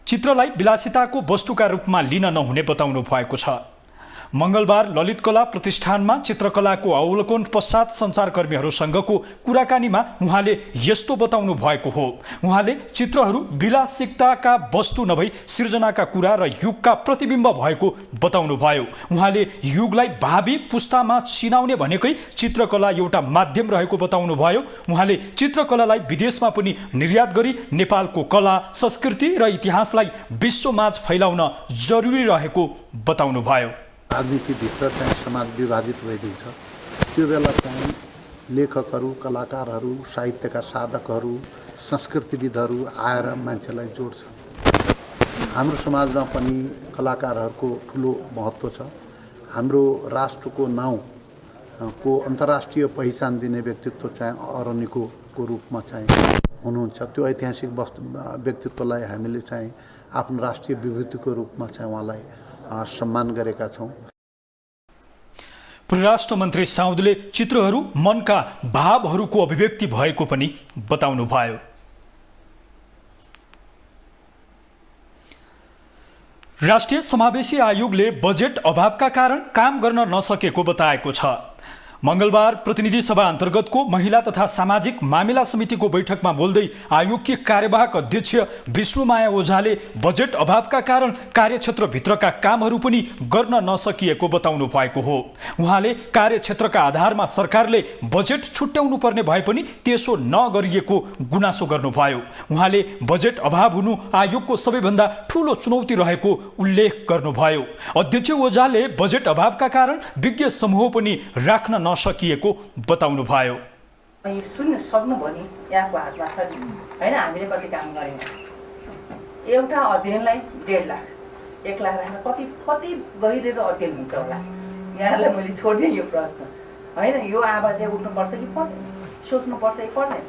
चित्रलाई विलासिताको वस्तुका रूपमा लिन नहुने बताउनु भएको छ। मंगलबार ललित कला प्रतिष्ठानमा चित्रकलाको अवलोकन पश्चात सञ्चारकर्मीहरूसँगको कुराकानीमा उहाँले यस्तो बताउनु भएको हो। उहाँले चित्रहरू विलासिताका वस्तु नभई सृजनाका कुरा र युगका प्रतिबिम्ब भएको बताउनु भयो। उहाँले युगलाई भावी पुस्तामा चिनाउने भनेकै चित्रकला एउटा माध्यम रहेको बताउनु भयो। उहाँले चित्रकलालाई विदेशमा पनि निर्यात गरी नेपालको कला, संस्कृति र इतिहासलाई विश्वमाझ फैलाउन जरुरी रहेको बताउनु भयो। राजनीतिभित्र चाहिँ समाज विभाजित भइदिन्छ। त्यो बेला चाहिँ लेखकहरू, कलाकारहरू, साहित्यका साधकहरू, संस्कृतिविदहरू आएर मान्छेलाई जोड्छ। हाम्रो समाजमा पनि कलाकारहरूको ठुलो महत्त्व छ। हाम्रो राष्ट्रको नाउँको अन्तर्राष्ट्रिय पहिचान दिने व्यक्तित्व चाहिँ अरनिको रूपमा चाहिँ हुनुहुन्छ। त्यो ऐतिहासिक व्यक्तित्वलाई हामीले चाहिँ आफ्नो राष्ट्रिय विभूतिको रूपमा चाहिँ उहाँलाई सम्मान गरेका छौँ। परराष्ट्र मन्त्री साउदले चित्रहरू मनका भावहरूको अभिव्यक्ति भएको पनि बताउनु भयो। राष्ट्रिय समावेशी आयोगले बजेट अभावका कारण काम गर्न नसकेको बताएको छ। मंगलबार प्रतिनिधि सभा अन्तर्गतको महिला तथा सामाजिक मामिला समितिको बैठकमा बोल्दै आयोगकी कार्यवाहक अध्यक्ष विष्णुमाया ओझाले बजेट अभावका कारण कार्यक्षेत्रभित्रका कामहरू पनि गर्न नसकिएको बताउनु भएको हो। उहाँले कार्यक्षेत्रका आधारमा सरकारले बजेट छुट्याउनु पर्ने भए पनि त्यसो नगरिएको गुनासो गर्नुभयो। उहाँले बजेट अभाव हुनु आयोगको सबैभन्दा ठूलो चुनौती रहेको उल्लेख गर्नुभयो। अध्यक्ष ओझाले बजेट अभावका कारण विज्ञ समूह पनि राख्न सकिएको बताउनु भयो। सुन्न सक्नु भने यहाँको हातमा छ नि हैन। हामीले कति काम गरेनौँ। एउटा अध्ययनलाई 1.5 लाख 1 लाख राख्न कति गहिरो अध्ययन हुन्छ होला। यहाँलाई मैले छोड्दिएँ यो प्रश्न हैन। यो आवाज चाहिँ उठ्नुपर्छ कि पर्दैन, सोच्नुपर्छ कि पर्दैन।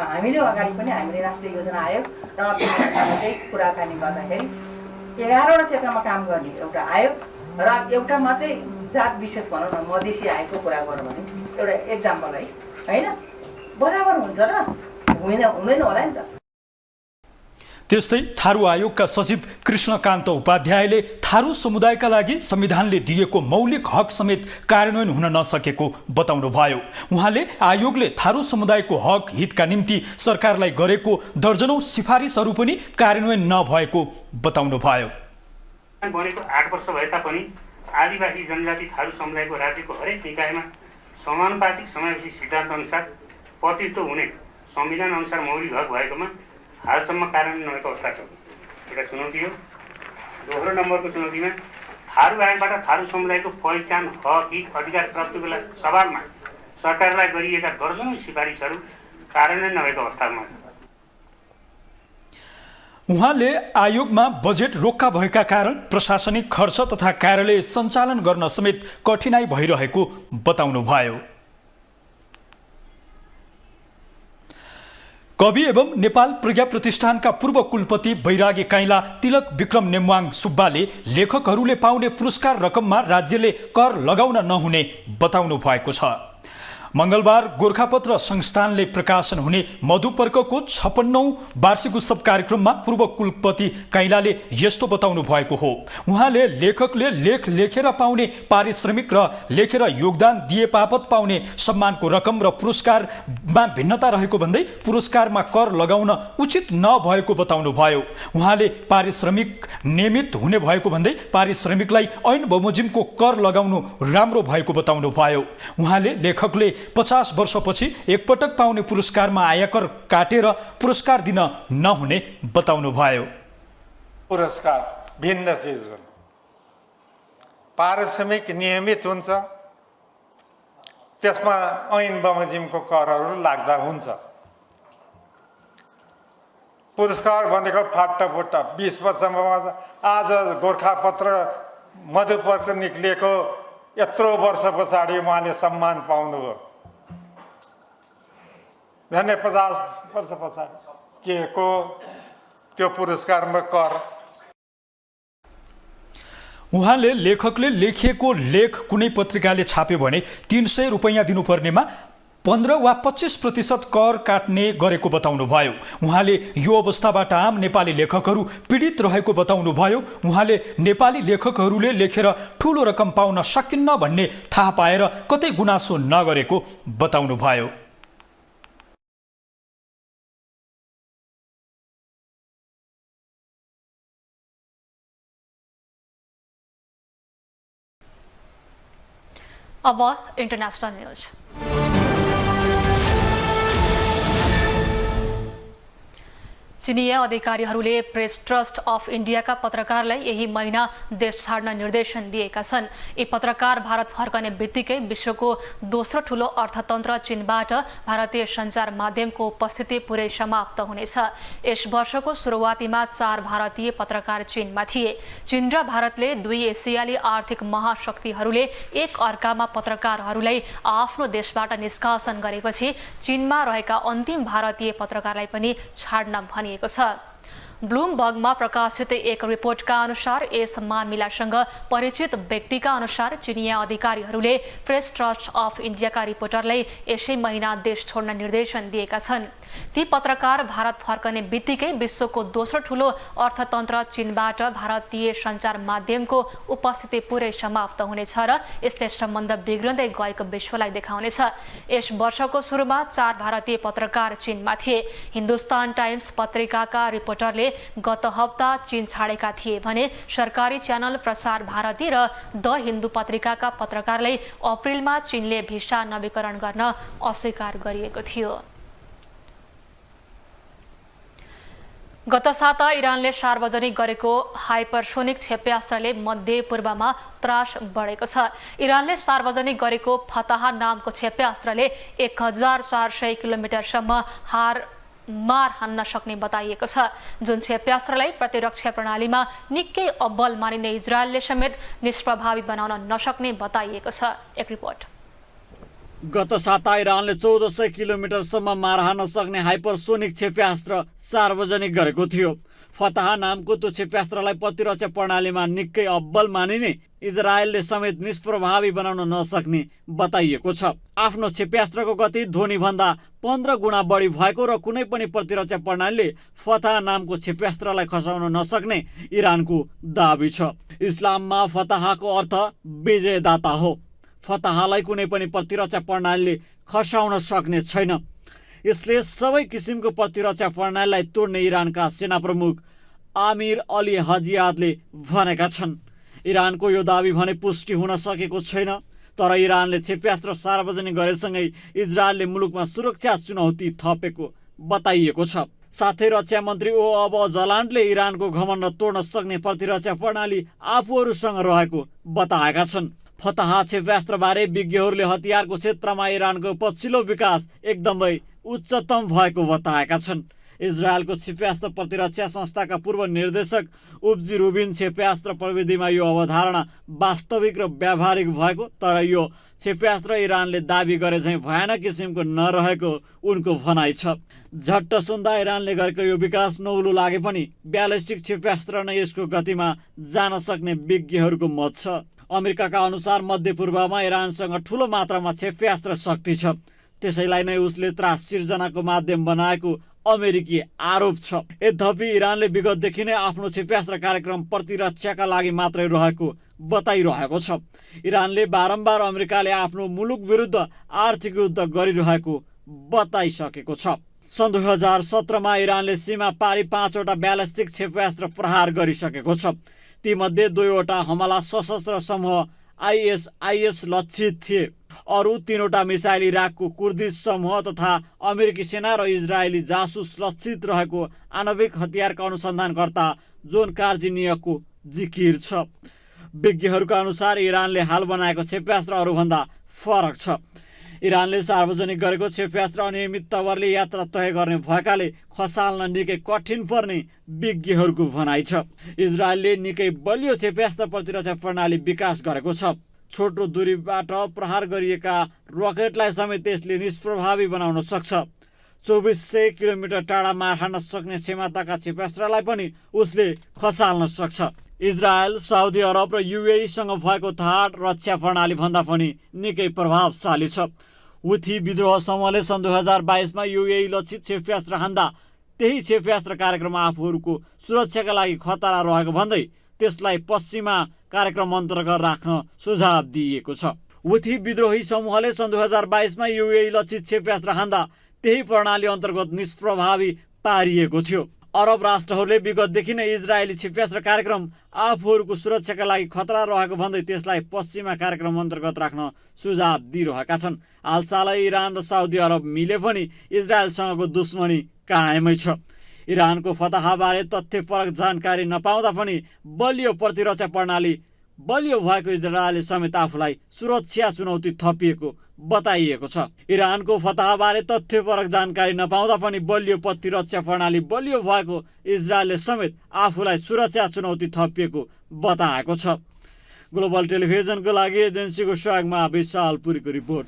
हामीले अगाडि पनि हामीले राष्ट्रिय योजना आयोग र अर्थमन्त्रीसँगै कुराकानी गर्दाखेरि 11वटा क्षेत्रमा काम गर्ने एउटा आयोग र एउटा मात्रै जात विशेष भनौँ न मधेसी आएको कुरा गरौँ भने एउटा एक्जाम्पल है हैन, बराबर हुन्छ र हुँदैन होला नि त। त्यस्तै थारू आयोगका सचिव कृष्णकान्त उपाध्यायले थारू समुदायका लागि संविधानले दिएको मौलिक हक समेत कार्यान्वयन हुन नसकेको बताउनु भयो। उहाँले आयोगले थारू समुदायको हक हितका निम्ति सरकारलाई गरेको दर्जनौं सिफारिसहरू पनि कार्यान्वयन नभएको बताउनु भयो। बनेको 8 वर्ष भए तापनि आदिवासी जनजाति थारू समुदायको राज्यको हरेक निकायमा समानुपातिक समावेशी सिद्धान्त अनुसार प्रतिनिधित्व हुने संविधान अनुसार मौलिक हक भएकोमा हालसम्म कार्यान्वयन नभएको अवस्था छ। एउटा चुनौती हो। दोस्रो नम्बरको चुनौतीमा थारू आयोगबाट थारू समुदायको पहिचान, हक, हित, अधिकार प्राप्तिको सवालमा सरकारलाई गरिएका दर्जनौं सिफारिसहरू कार्यान्वयन नभएको अवस्थामा छ। उहाँले आयोगमा बजेट रोक्का भएका कारण प्रशासनिक खर्च तथा कार्यालय सञ्चालन गर्न समेत कठिनाई भइरहेको बताउनु भयो। कवि एवं नेपाल प्रज्ञा प्रतिष्ठानका पूर्व कुलपति बैरागी काइला तिलक विक्रम नेमवाङ सुब्बाले लेखकहरूले पाउने पुरस्कार रकममा राज्यले कर लगाउन नहुने बताउनु भएको छ। मंगलबार गोरखापत्र संस्थानले प्रकाशन हुने मधुपर्कको 56औं वार्षिक उत्सव कार्यक्रममा पूर्व कुलपति काइलाले यस्तो बताउनु भएको हो। उहाँले लेखकले लेख लेखेर पाउने पारिश्रमिक र लेखेर योगदान दिए बापत पाउने सम्मानको रकम र पुरस्कारमा भिन्नता रहेको भन्दै पुरस्कारमा कर लगाउन उचित नभएको बताउनु भयो। उहाँले पारिश्रमिक नियमित हुने भएको भन्दै पारिश्रमिकलाई ऐन बमोजिमको कर लगाउनु राम्रो भएको बताउनु भयो। उहाँले लेखकले 50 वर्षपछि एकपटक पाउने पुरस्कारमा आयकर काटेर पुरस्कार दिन नहुने बताउनु भयो। पुरस्कार भिन्न चिज हुन्। पारिश्रमिक नियमित हुन्छ, त्यसमा ऐन बमोजिमको करहरू लाग्दा हुन्छ। पुरस्कार भनेको फाटाफुट्टा 20 वर्षमा आज गोर्खापत्र मधुपत्र निक्लिएको यत्रो वर्ष पछाडि उहाँले सम्मान पाउनुभयो। झन्डै 50 वर्ष पछाडि के को त्यो पुरस्कारमा कर। उहाँले लेखकले लेखिएको लेख कुनै पत्रिकाले छाप्यो भने 300 रुपैयाँ दिनुपर्नेमा 15 वा 25% कर काट्ने गरेको बताउनुभयो। उहाँले यो अवस्थाबाट आम नेपाली लेखकहरू पीडित रहेको बताउनुभयो। उहाँले नेपाली लेखकहरूले लेखेर ठूलो रकम पाउन सकिन्न भन्ने थाहा पाएर कतै गुनासो नगरेको बताउनुभयो। अब इन्टरनेशनल न्यूज। चिनिया अधिकारीहरूले प्रेस ट्रस्ट अफ इन्डियाका पत्रकारलाई यही महिना देश छाड्न निर्देशन दिएका छन्। यी पत्रकार भारत फर्कने बित्तिकै विश्वको दोस्रो ठूलो अर्थतन्त्र चीनबाट भारतीय सञ्चार माध्यमको उपस्थिति पुरै समाप्त हुनेछ। यस वर्षको सुरुवातीमा 4 भारतीय पत्रकार चीनमा थिए। चीन र भारतले दुई एसियाली आर्थिक महाशक्तिहरूले एक अर्कामा पत्रकारहरूलाई आफ्नो देशबाट निष्कासन गरेपछि चीनमा रहेका अन्तिम भारतीय पत्रकारलाई पनि छाड्न भनिएको छ। ब्लुमबर्गमा प्रकाशित एक रिपोर्टका अनुसार यस मामिलासँग परिचित व्यक्तिका अनुसार चिनिया अधिकारीहरूले प्रेस ट्रस्ट अफ इन्डियाका रिपोर्टरलाई यसै महिना देश छोड्न निर्देशन दिएका छन्। ती पत्रकार भारत फर्कने बित्तिकै विश्वको दोस्रो ठूलो अर्थतन्त्र चीनबाट भारतीय सञ्चार माध्यमको उपस्थिति पुरै समाप्त हुनेछ र यसले सम्बन्ध बिग्रँदै गएको विश्वलाई देखाउनेछ। यस वर्षको सुरुमा 4 भारतीय पत्रकार चीनमा थिए। हिन्दुस्तान टाइम्स पत्रिकाका रिपोर्टरले गत हप्ता चीन छाडेका थिए भने सरकारी च्यानल प्रसार भारती र द हिन्दू पत्रिकाका पत्रकारलाई अप्रिलमा चीनले भिसा नवीकरण गर्न अस्वीकार गरिएको थियो। गत साता इरानले सार्वजनिक गरेको हाइपरसोनिक क्षेप्यास्त्रले मध्यपूर्वमा त्रास बढेको छ। इरानले सार्वजनिक गरेको फतहा नामको क्षेप्यास्त्रले 1400 किलोमिटरसम्म मार हान्न सक्ने बताइएको छ, जुन क्षेप्यास्त्रलाई प्रतिरक्षा प्रणालीमा निकै अब्बल मानिने इजरायलले समेत निष्प्रभावी बनाउन नसक्ने बताइएको छ। एक रिपोर्ट। गत साता इरानले 1400 किलोमिटरसम्म मार हान्न सक्ने हाइपरसोनिक क्षेप्यास्त्र सार्वजनिक गरेको थियो। फतहा नामको त्यो क्षेप्यास्त्रलाई प्रतिरक्षा प्रणालीमा निकै अब्बल मानिने इजरायलले समेत निष्प्रभावी बनाउन नसक्ने बताइएको छ। आफ्नो क्षेप्यास्त्रको गति ध्वनिभन्दा 15 गुणा बढी भएको र कुनै पनि प्रतिरक्षा प्रणालीले फतहा नामको क्षेप्यास्त्रलाई खसाउन नसक्ने इरानको दाबी छ। इस्लाममा फतहाको अर्थ विजयदाता हो। फतहालाई कुनै पनि प्रतिरक्षा प्रणालीले खसाउन सक्ने छैन। यसले सबै किसिमको प्रतिरक्षा प्रणालीलाई तोड्ने इरानका सेना प्रमुख आमिर अली हजियादले भनेका छन्। इरानको यो दाबी भने पुष्टि हुन सकेको छैन, तर इरानले क्षेप्यास्त्र सार्वजनिक गरेसँगै इजरायलले मुलुकमा सुरक्षा चुनौती थपेको बताइएको छ। साथै रक्षा मन्त्री अब जलान्डले इरानको घमण्ड तोड्न सक्ने प्रतिरक्षा प्रणाली आफूहरूसँग रहेको बताएका छन्। फतहा क्षेप्यास्त्रबारे विज्ञहरूले हतियारको क्षेत्रमा इरानको पछिल्लो विकास एकदमै उच्चतम भएको बताएका छन्। इजरायलको क्षेप्यास्त्र प्रतिरक्षा संस्थाका पूर्व निर्देशक उब्जी रुबिन क्षेप्यास्त्र प्रविधिमा यो अवधारणा वास्तविक र व्यावहारिक भएको, तर यो क्षेप्यास्त्र इरानले दाबी गरे झैँ भयानक किसिमको नरहेको उनको भनाइ छ। झट्ट सुन्दा इरानले गरेको यो विकास नौलो लागे पनि ब्यालिस्टिक क्षेप्यास्त्र नै यसको गतिमा जान सक्ने विज्ञहरूको मत छ। अमेरिकाका अनुसार मध्यपूर्वमा इरानसँग ठूलो मात्रामा क्षेप्यास्त्र शक्ति छ, त्यसैलाई नै उसले त्रास सिर्जनाको माध्यम बनाएको अमेरिकी आरोप छ। यद्यपि इरानले विगतदेखि नै आफ्नो क्षेप्यास्त्र कार्यक्रम प्रतिरक्षाका लागि मात्रै रहेको बताइरहेको छ। इरानले बारम्बार अमेरिकाले आफ्नो मुलुक विरुद्ध आर्थिक युद्ध गरिरहेको बताइसकेको छ। सन् 2017मा इरानले सीमा पारी 5वटा ब्यालिस्टिक क्षेप्यास्त्र प्रहार गरिसकेको छ। तीमध्ये 2वटा हमला सशस्त्र समूह आइएसआइएस लक्षित थिए। अरू 3वटा मिसाइल इराकको कुर्दिश समूह तथा अमेरिकी सेना र इजरायली जासुस लक्षित रहेको आणविक हतियारका अनुसन्धानकर्ता जोन कार्जिनियकको जिकिर छ। विज्ञहरूका अनुसार इरानले हाल बनाएको क्षेप्यास्त्र अरूभन्दा फरक छ। इरानले सार्वजनिक गरेको क्षेप्यास्त्र अनियमित तवरले यात्रा तय गर्ने भएकाले खसाल्न निकै कठिन पर्ने विज्ञहरूको भनाइ छ। इजरायलले निकै बलियो क्षेप्यास्त्र प्रतिरक्षा प्रणाली विकास गरेको छ। छोटो दूरीबाट प्रहार गरिएका रकेटलाई समेत त्यसले निष्प्रभावी बनाउन सक्छ। 2400 किलोमिटर टाढा मार हान्न सक्ने क्षमताका क्षेप्यास्त्रलाई पनि उसले खसाल्न सक्छ। इजरायल, साउदी अरब र युएईसँग भएको थाड रक्षा प्रणाली भन्दा पनि निकै प्रभावशाली छ। हुथी विद्रोह समूहले सन् 2022 मा युएई लक्षित क्षेप्यास्त्र हान्दा त्यही क्षेप्यास्त्र कार्यक्रम आफूहरूको सुरक्षाका लागि खतरा रहेको भन्दै त्यसलाई पश्चिमा कार्यक्रम अन्तर्गत राख्न सुझाव दिएको छ। हुथी विद्रोही समूहले सन् 2022 मा युएई लक्षित क्षेप्यास्त्र हान्दा त्यही प्रणाली अन्तर्गत निष्प्रभावी पारिएको थियो। अरब राष्ट्रहरूले विगतदेखि नै इजरायली क्षेप्यास्त्र कार्यक्रम आफूहरूको सुरक्षाका लागि खतरा रहेको भन्दै त्यसलाई पश्चिमा कार्यक्रम अन्तर्गत राख्न सुझाव दिइरहेका छन्। हालसालै इरान र साउदी अरब मिले पनि इजरायलसँगको दुश्मनी कायमै छ। इरानको फतहाबारे तथ्यपरक जानकारी नपाउँदा पनि बलियो प्रतिरक्षा प्रणाली बलियो भएको इजरायलले समेत आफूलाई सुरक्षा चुनौती थपिएको बताइएको छ। इरानको फतहाबारे तथ्यपरक जानकारी नपाउँदा पनि बलियो प्रतिरक्षा प्रणाली बलियो भएको इजरायलले समेत आफूलाई सुरक्षा चुनौती थपिएको बताएको छ। ग्लोबल टेलिभिजनको लागि एजेन्सीको सहयोगमा विशाल पुरीको रिपोर्ट।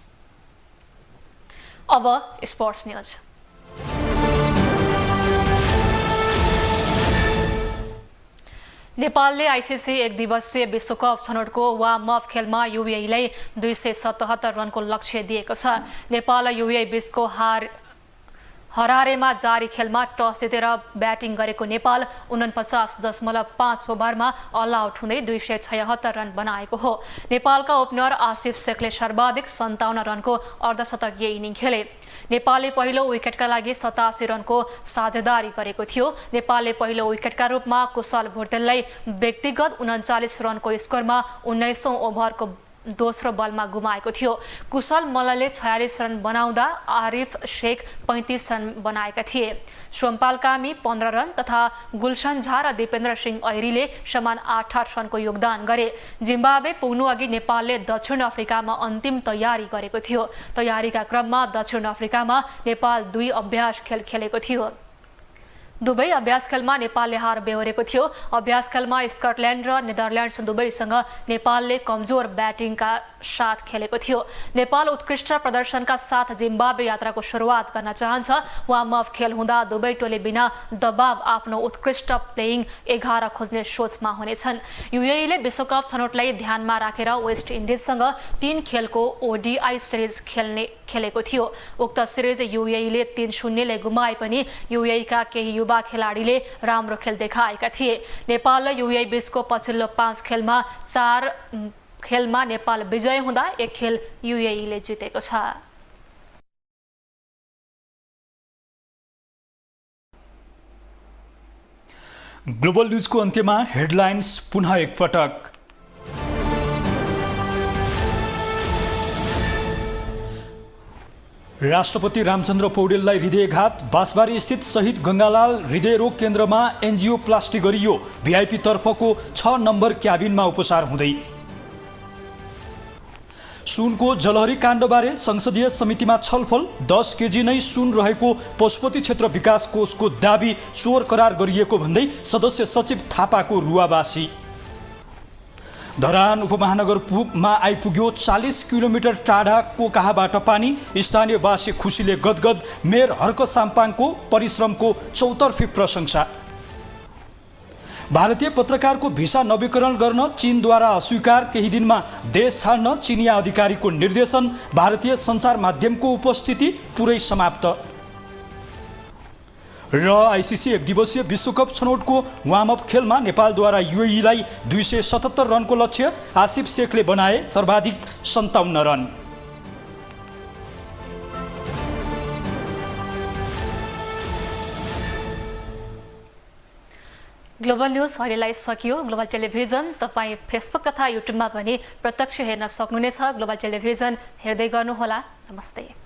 अब स्पोर्ट्स न्यूज। नेपालले आइसिसी 1 दिवसीय विश्वकप छनौटको वार्म अप खेलमा युएईलाई 277 रनको लक्ष्य दिएको छ। नेपाल र युएई बीचको हरारेमा जारी खेलमा टस जितेर ब्याटिङ गरेको नेपाल 49.5 ओभरमा अल आउट हुँदै 276 रन बनाएको हो। नेपालका ओपनर आसिफ शेखले सर्वाधिक 57 रनको अर्धशतकीय इनिङ खेले। नेपालले पहिलो विकेटका लागि 87 रनको साझेदारी गरेको थियो। नेपालले पहिलो विकेटका रूपमा कुशल भुर्तेललाई व्यक्तिगत 39 रनको स्कोरमा 19औं ओभरको दोस्रो बलमा गुमाएको थियो। कुशल मल्लले 46 रन बनाउँदा आरिफ शेख 35 रन बनाएका थिए। सोमपाल कामी 15 रन तथा गुलशन झा र दिपेन्द्र सिंह ऐरीले समान 8 रनको योगदान गरे। जिम्बाब्वे पुग्नु अघि नेपालले दक्षिण अफ्रिकामा अन्तिम तयारी गरेको थियो। तयारीका क्रममा दक्षिण अफ्रिकामा नेपाल 2 अभ्यास खेल खेलेको थियो। दुवै अभ्यास खेलमा नेपालले हार बेहोरेको थियो। अभ्यास खेलमा स्कटल्यान्ड र नेदरल्यान्ड्स दुवैसँग नेपालले कमजोर ब्याटिङका साथ खेलेको थियो। नेपाल उत्कृष्ट प्रदर्शनका साथ जिम्बाब्वे यात्राको सुरुवात गर्न चाहन्छ। वार्म अप खेल हुँदा दुवै टोली बिना दबाव आफ्नो उत्कृष्ट प्लेइङ 11 खोज्ने सोचमा हुनेछन्। युएईले विश्वकप छनौटलाई ध्यानमा राखेर वेस्ट इन्डिजसँग 3 खेलको ओडिआई सिरिज खेलेको थियो। उक्त सिरिज युएईले 3-0 ले गुमाए पनि युएईका केही युवा खेलाडीले राम्रो खेल देखाएका थिए। नेपाल र युएई बीचको पछिल्लो 5 खेलमा 4 खेलमा नेपाल विजय हुँदा 1 खेल युएईले जितेको छ। ग्लोबल न्यूजको अन्त्यमा हेडलाइन्स पुनः एकपटक। राष्ट्रपति रामचन्द्र पौडेललाई हृदयघात, बाँसबारी स्थित शहीद गंगालाल हृदयरोग केन्द्रमा एन्जियोप्लास्टी गरियो। भिआइपी तर्फको 6 नम्बर क्याबिनमा उपचार हुँदै। सुनको जलहरी काण्डबारे संसदीय समितिमा छलफल। 10 केजी नै सुन रहेको पशुपति क्षेत्र विकास कोषको दाबी चोर करार गरिएको भन्दै सदस्य सचिव थापाको रुवाबासी। धरान उपमहानगरमा आइपुग्यो 40 किलोमिटर टाढाको कहाँबाट पानी। स्थानीयवासी खुसीले गदगद। मेयर हर्क साम्पाङको परिश्रमको चौतर्फी प्रशंसा। भारतीय पत्रकारको भिसा नवीकरण गर्न चीनद्वारा अस्वीकार। केही दिनमा देश छाड्न चीनिया अधिकारीको निर्देशन। भारतीय सञ्चार माध्यमको उपस्थिति पुरै समाप्त। र आइसिसी 1 दिवसीय विश्वकप छनौटको वार्म अप खेलमा नेपालद्वारा युएईलाई 277 रनको लक्ष्य। आसिफ शेखले बनाए सर्वाधिक 57 रन। ग्लोबल न्युज अहिलेलाई सकियो। ग्लोबल टेलिभिजन तपाईँ फेसबुक तथा युट्युबमा पनि प्रत्यक्ष हेर्न सक्नुहुनेछ। ग्लोबल टेलिभिजन हेर्दै गर्नुहोला। नमस्ते।